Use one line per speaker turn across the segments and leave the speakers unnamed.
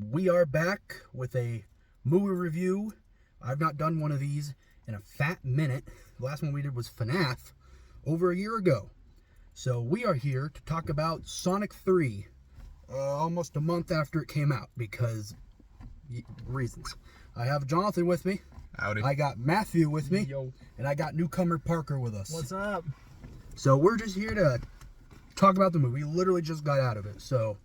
We are back with a movie review. I've not done one of these in a fat minute. The last one we did was FNAF over a year ago. So we are here to talk about Sonic 3 almost a month after it came out because reasons. I have Jonathan with me.
Howdy.
I got Matthew with me.
Yo.
And I got newcomer Parker with us.
What's up?
So we're just here to talk about the movie. We literally just got out of it. So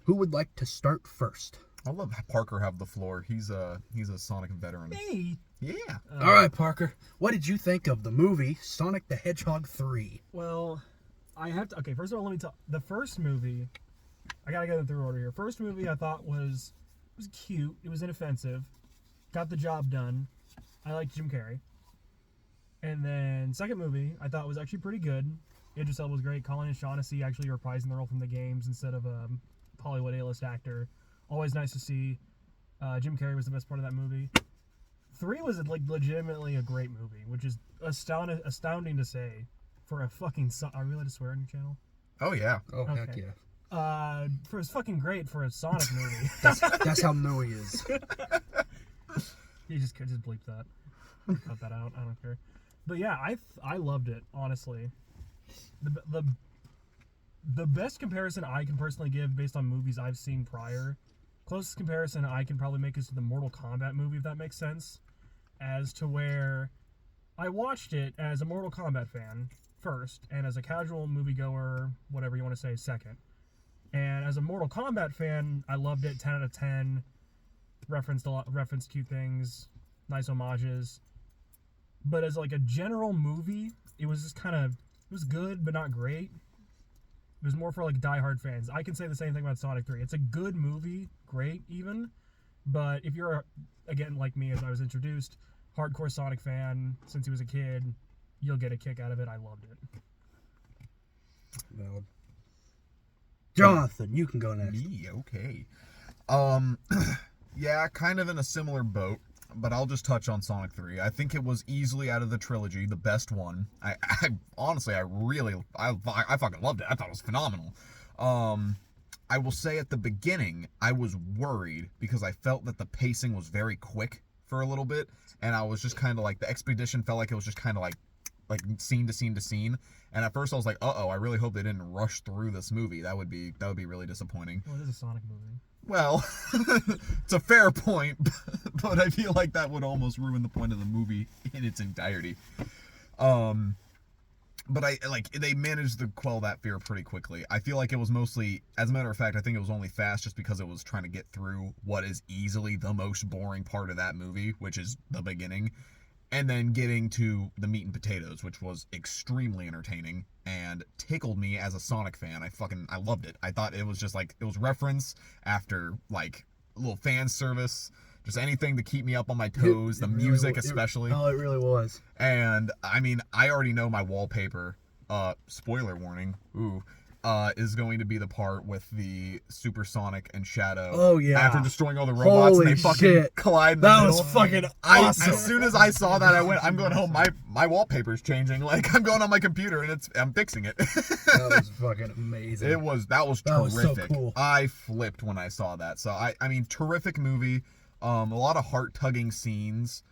who would like to start first?
I'll let Parker have the floor. He's a Sonic veteran.
Me?
Yeah.
All right, Parker. What did you think of the movie Sonic the Hedgehog 3?
Well, I have to. Okay, first of all, let me talk. The first movie, I gotta go through order here. First movie I thought was cute. It was inoffensive. Got the job done. I liked Jim Carrey. And then second movie I thought was actually pretty good. Idris Elba was great. Colin and Shaughnessy actually reprising the role from the games instead of a Hollywood A-list actor. Always nice to see. Jim Carrey was the best part of that movie. 3 was legitimately a great movie, which is astounding to say for a fucking. Are we allowed to swear on your channel?
Oh yeah.
Oh,
Okay.
heck yeah.
It's fucking great for a Sonic movie.
That's how new he is.
You just bleep that. Cut that out. I don't care. But yeah, I loved it, honestly. The best comparison I can personally give based on movies I've seen prior, closest comparison I can probably make is to the Mortal Kombat movie, if that makes sense. As to where I watched it as a Mortal Kombat fan first, and as a casual moviegoer, whatever you want to say, second. And as a Mortal Kombat fan, I loved it, 10 out of 10. Referenced cute things, nice homages. But as like a general movie, it was just it was good, but not great. It was more for like diehard fans. I can say the same thing about Sonic 3. It's a good movie, great even. But if you're, again, like me as I was introduced, hardcore Sonic fan since he was a kid, you'll get a kick out of it. I loved it.
Valid. Jonathan, you can go next.
Me, okay. Yeah, kind of in a similar boat, but I'll just touch on Sonic 3. I think it was easily out of the trilogy the best one. I honestly, I fucking loved it. I thought it was phenomenal. I will say at the beginning, I was worried because I felt that the pacing was very quick for a little bit, and I was just kind of like, the expedition felt like it was just kind of like scene to scene to scene. And at first I was like, I really hope they didn't rush through this movie. That would be really disappointing.
Well, it is a Sonic movie.
Well, it's a fair point, but I feel like that would almost ruin the point of the movie in its entirety. But they managed to quell that fear pretty quickly. I feel like it was mostly, as a matter of fact, I think it was only fast just because it was trying to get through what is easily the most boring part of that movie, which is the beginning, and then getting to the meat and potatoes, which was extremely entertaining and tickled me as a Sonic fan. I loved it. I thought it was just it was reference after a little fan service, just anything to keep me up on my toes, the music especially.
It really was.
And I mean, I already know my wallpaper, spoiler warning, is going to be the part with the Supersonic and Shadow.
Oh yeah.
After destroying all the robots and they fucking collide in the middle.
That was fucking awesome.
As soon as I saw that, I'm going home. My wallpaper's changing. I'm going on my computer and I'm fixing it.
That was fucking amazing.
That was terrific.
Was so cool.
I flipped when I saw that. So I mean, terrific movie. A lot of heart-tugging scenes.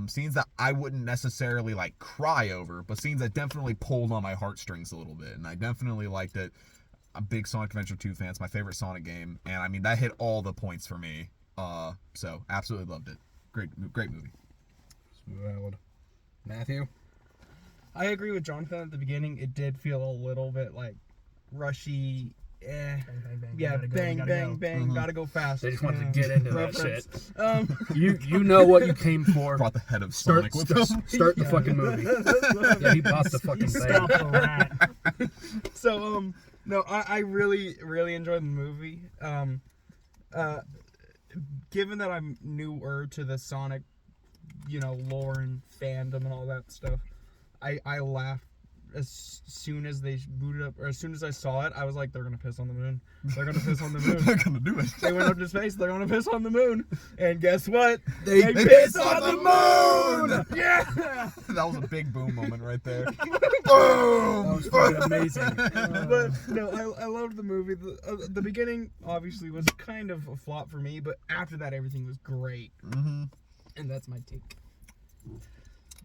Scenes that I wouldn't necessarily cry over, but scenes that definitely pulled on my heartstrings a little bit, and I definitely liked it. I'm a big Sonic Adventure 2 fan. It's my favorite Sonic game, and I mean that hit all the points for me. So absolutely loved it. Great movie.
Valid. Matthew?
I agree with Jonathan at the beginning. It did feel a little bit rushy.
Bang, bang, bang.
Yeah, bang, bang, bang.
Mhm.
Gotta go fast.
They just wanted to get into that shit.
Reference.
You know what you came for.
Brought the head of Sonic with him.
Start the fucking movie. Yeah, he bought the fucking
Stop
thing.
the rat.
So, no, I really, really enjoyed the movie. Given that I'm newer to the Sonic, lore and fandom and all that stuff, I laughed as soon as they booted up, or as soon as I saw it, I was like, they're gonna piss on the moon. They're gonna piss on the moon.
They're gonna do it.
They went up to space. They're gonna piss on the moon. And guess what?
They
pissed on the moon. Yeah.
That was a big boom moment right there.
That
Boom!
was fucking amazing.
But no, I loved the movie. The beginning obviously was kind of a flop for me, but after that, everything was great.
Mm-hmm.
And that's my take.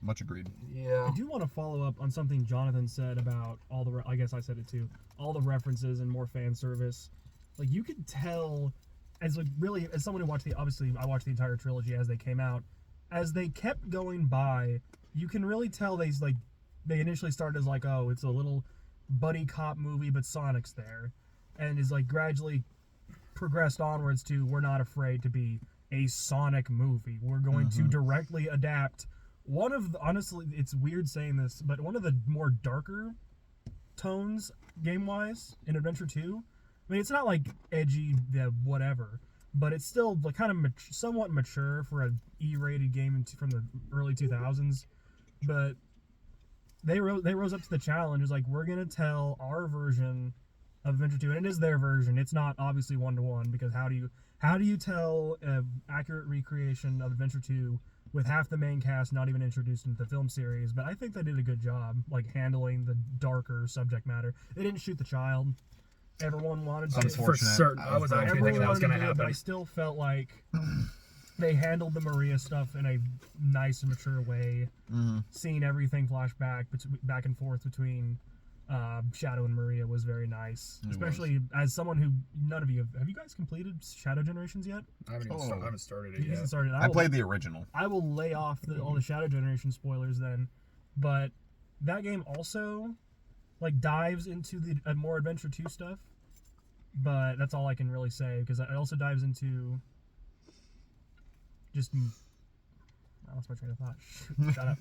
Much agreed.
Yeah.
I do want to follow up on something Jonathan said about all the. I guess I said it too. All the references and more fan service. Like you could tell, as someone who watched obviously I watched the entire trilogy as they came out. As they kept going by, you can really tell they initially started as like, oh, it's a little buddy cop movie, but Sonic's there, and is like gradually progressed onwards to we're not afraid to be a Sonic movie. We're going to directly adapt one of the, honestly, it's weird saying this, but one of the more darker tones game-wise in Adventure 2. I mean, it's not like edgy, whatever, but it's still like kind of somewhat mature for an E-rated game from the early 2000s. But they rose up to the challenge. It's like, we're gonna tell our version of Adventure 2, and it is their version. It's not obviously one-to-one, because how do you tell an accurate recreation of Adventure 2 with half the main cast not even introduced into the film series? But I think they did a good job, like, handling the darker subject matter. They didn't shoot the child. Everyone wanted to.
For certain. I was actually thinking that was going to happen.
But I still felt like they handled the Maria stuff in a nice and mature way.
Mm-hmm.
Seeing everything flash back and forth between Shadow and Maria was very nice. Especially as someone who, none of you have you guys completed Shadow Generations yet?
I haven't started it
You
yet.
haven't started.
I played the original.
I will lay off all the Shadow Generation spoilers then, but that game also like dives into the more Adventure 2 stuff, but that's all I can really say, because it also dives into just I lost my train of thought. Shut up.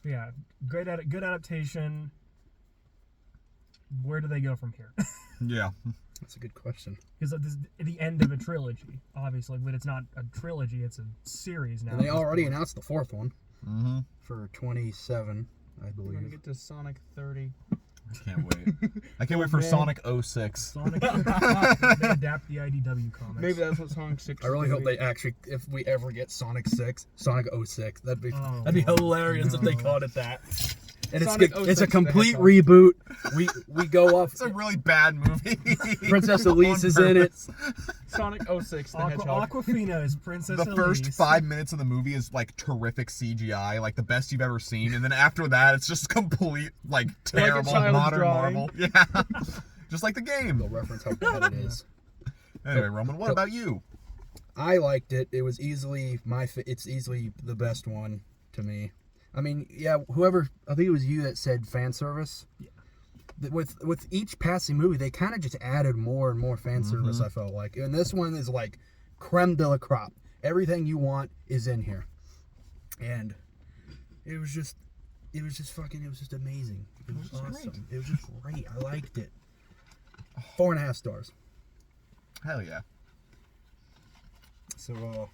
Yeah, good adaptation. Where do they go from here?
Yeah.
That's a good question.
Because this is the end of a trilogy, obviously, but it's not a trilogy; it's a series now.
And they already announced the fourth one
Mm-hmm.
for 27, I
We're gonna
believe.
get to Sonic 30.
I can't wait. I can't wait for
man.
Sonic 06.
Sonic. They adapt the IDW comics.
Maybe that's what Sonic 6
I really
is
hope
gonna
they actually, if we ever get Sonic 06, Sonic 06, that'd be
Oh,
hilarious if they
no.
called it that. And
Sonic
it's a
06
complete
the
reboot. We go off.
It's a really bad movie.
Princess Elise is in it.
be. Sonic 06, the Hedgehog.
Aquafina is Princess
The first
Elise.
5 minutes of the movie is like terrific CGI, like the best you've ever seen, and then after that, it's just complete like terrible
child's
modern
drawing.
Marvel. Yeah, just like the game.
They'll reference how bad it is.
Anyway, Roman, what about you?
I liked it. It was easily it's easily the best one to me. I mean, yeah, I think it was you that said fan service. Yeah. With each passing movie, they kind of just added more and more fan service, I felt like. And this one is like creme de la crop. Everything you want is in here. And it was just amazing. It was awesome.
great.
It was just great. I liked it. 4.5 stars.
Hell yeah.
So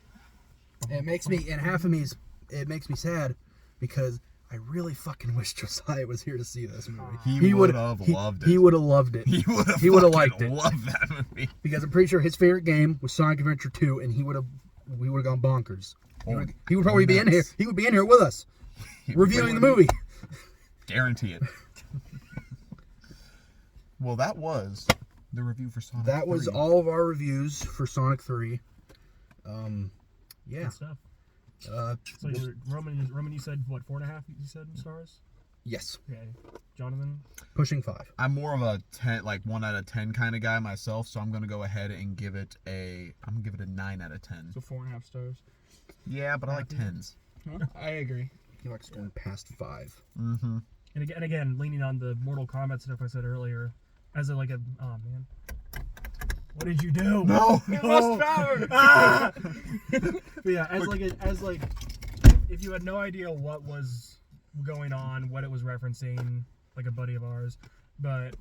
it makes me, and half of me it makes me sad, because I really fucking wish Josiah was here to see this movie.
He would have loved it.
He would have loved it.
He would have
liked it.
Loved that movie.
Because I'm pretty sure his favorite game was Sonic Adventure 2, and we would have gone bonkers. He would probably be in here. He would be in here with us, reviewing the movie.
Guarantee it. Well, that was the review for Sonic.
That was
3.
all of our reviews for Sonic 3. Yeah.
Good stuff. So Roman, you said what, 4.5? You said stars?
Yes.
Okay. Jonathan?
Pushing 5.
I'm more of a 10, like 1 out of 10 kind of guy myself, so I'm gonna go ahead and give it a 9 out of 10.
So 4.5 stars.
Yeah, but I like 10s.
Huh? I agree.
He likes going past 5.
Mm-hmm.
And again, leaning on the Mortal Kombat stuff I said earlier, as oh man. What did you do?
No!
He lost power!
Ah! But yeah, as if you had no idea what was going on, what it was referencing, like a buddy of ours, but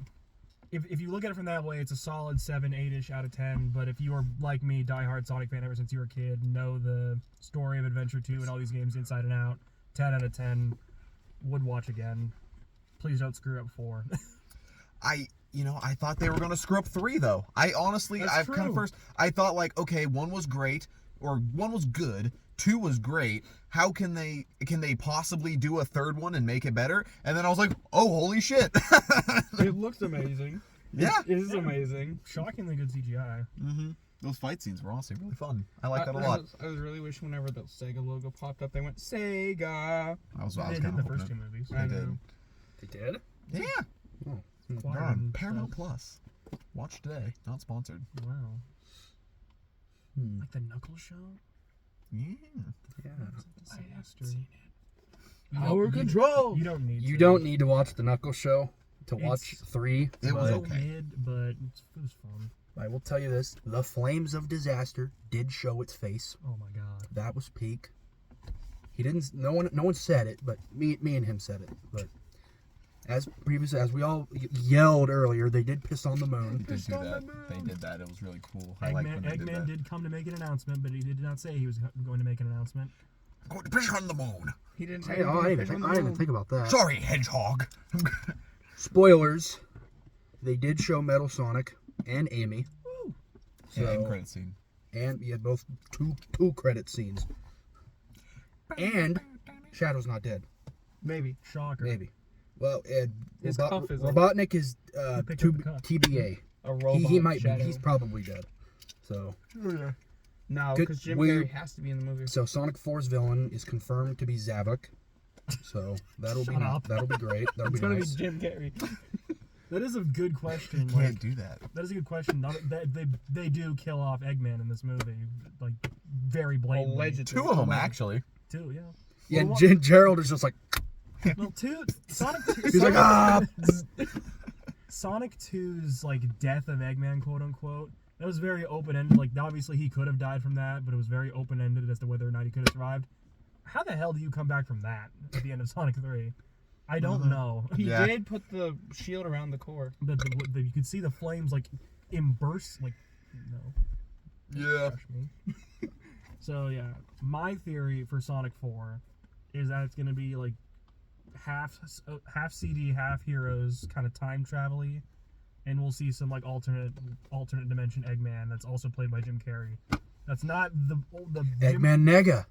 if you look at it from that way, it's a solid 7, 8-ish out of 10. But if you are like me, diehard Sonic fan ever since you were a kid, know the story of Adventure 2 and all these games inside and out, 10 out of 10, would watch again. Please don't screw up 4.
I thought they were gonna screw up 3 though. I honestly,
That's true.
I thought like, okay, 1 was great, or 1 was good, 2 was great. How can they possibly do a 3rd one and make it better? And then I was like, oh, holy shit!
It looks amazing.
Yeah.
It is amazing.
Shockingly good CGI.
Mm-hmm. Those fight scenes were honestly really fun. I like that a lot.
I was really wishing whenever the Sega logo popped up, they went Sega.
I was
They
kind
did in the
of
first 2 movies.
They did.
They did?
Yeah.
Oh.
Acquired
They're on
and
Paramount
stuff.
Plus. Watch today. Not sponsored.
Wow.
Hmm.
Like the Knuckles show?
Yeah.
Yeah.
Disaster.
Power control.
You don't need to.
You don't need to watch the Knuckles show to watch
It's-
3.
It was
but
okay.
Mid, but it was fun.
I will tell you this: the flames of disaster did show its face.
Oh my god.
That was peak. He didn't. No one said it, but me and him said it. But as we all yelled earlier, they did piss on the moon.
They did do that. They did that. It was really cool. I like when they did
Eggman
that.
did come to make an announcement, but he did not say he was going to make an announcement.
Going to piss on the moon.
He didn't
I
say
didn't even think about that.
Sorry, Hedgehog.
Spoilers. They did show Metal Sonic and Amy.
Yeah, end
So,
credit scene.
and you had both two credit scenes. And Shadow's not dead.
Maybe.
Shocker.
Maybe. Well,
His cuff is up.
Robotnik is
picked up the cuff.
TBA.
A robot.
He might
Shadow.
be. He's probably dead. So
No,
Good-
because Jim
we-
Carrey has to be in the movie.
Sonic 4's villain is confirmed to be Zavok. So that'll
Shut up.
be great. That'll
It's
be
gonna
nice.
be Jim Carrey.
That is a good question.
Can't
Like,
do that.
that is a good question. They do kill off Eggman in this movie, like very blatantly.
Allegedly.
2 of them, actually.
Too, yeah.
Yeah,
Well,
Gerald is just like
Well, Sonic.
he's like ah.
Sonic 2's like death of Eggman, quote unquote. That was very open ended. Like obviously he could have died from that, but it was very open ended as to whether or not he could have survived. How the hell do you come back from that at the end of Sonic 3? I don't know.
He
Yeah.
did put the shield around the core.
But you could see the flames like burst. Like no.
Yeah.
Crush me. So yeah, my theory for Sonic 4 is that it's gonna be like half CD, half Heroes, kind of time travel-y, and we'll see some like alternate dimension Eggman that's also played by Jim Carrey. That's not the
Eggman Nega.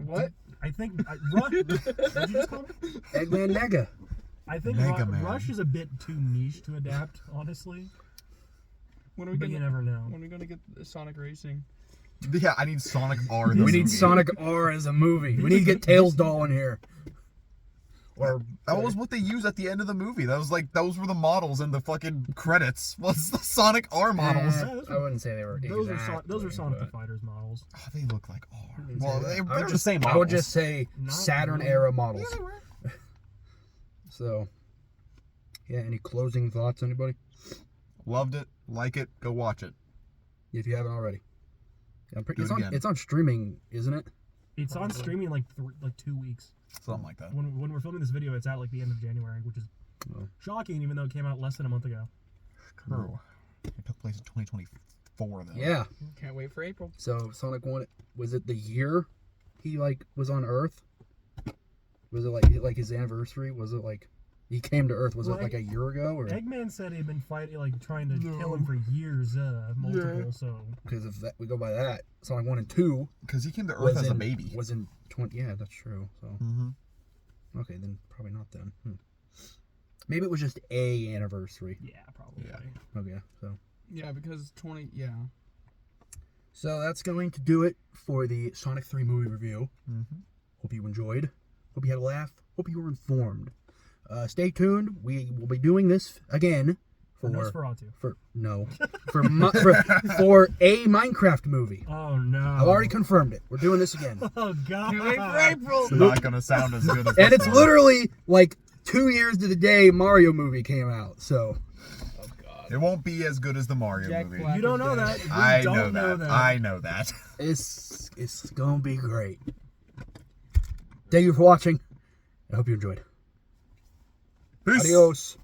What?
I think what did you just call it?
Eggman Nega.
I think
Mega Man.
Rush is a bit too niche to adapt, honestly.
When are we
But you
gonna?
never know.
When are we gonna get Sonic Racing?
Yeah, I need Sonic R.
We need Sonic R as a movie. We need to get Tails Doll in here. Or
That was what they used at the end of the movie. Those were the models in the fucking credits. Was the Sonic R models?
I wouldn't say they were.
Those are
exactly,
Sonic the
but-
Fighters models.
Oh, they look like R.
wouldn't
Well,
say that.
they're the same models.
I would just say
Not
Saturn
really.
era
Yeah,
models.
they were.
So, yeah. Any closing thoughts, anybody?
Loved it. Like it. Go watch it.
If you haven't already.
Do it again.
It's on streaming, isn't it?
It's on
Probably.
streaming like 2 weeks.
Something like that.
When we're filming this video, it's at like the end of January, which is
Oh.
shocking, even though it came out less than a month ago.
True. It took place in 2024, though.
Yeah.
Can't wait for April.
So Sonic 1, was it the year he like was on Earth? Was it like his anniversary? Was it like he came to Earth? Was
Well,
it like a year ago or?
Eggman said he'd been fighting, like trying to kill him for years, multiple.
Yeah.
So
Because if that we go by that, Sonic 1 and 2
Because he came to Earth
was
as
in
a baby.
Was in 20. Yeah, that's true. So
Mm-hmm.
okay, then probably not then. Maybe it was just a anniversary.
yeah, probably.
Yeah.
Okay, so.
Yeah, because 20. Yeah.
So that's going to do it for the Sonic 3 movie review.
Mm-hmm.
Hope you enjoyed. Hope you had a laugh. Hope you were informed. Stay tuned. We will be doing this again
For
for
Nosferatu.
for a Minecraft movie.
Oh no!
I've already confirmed it. We're doing this again,
Oh god!
Can't wait for April.
It's not gonna sound as good as
and
this
it's
one.
literally like 2 years to the day Mario movie came out. So
Oh God.
It won't be as good as the Mario
Jack
movie.
Black.
You don't know that. We
I
don't
know that. I know that.
it's gonna be great. Thank you for watching. I hope you enjoyed.
Peace.
Adios.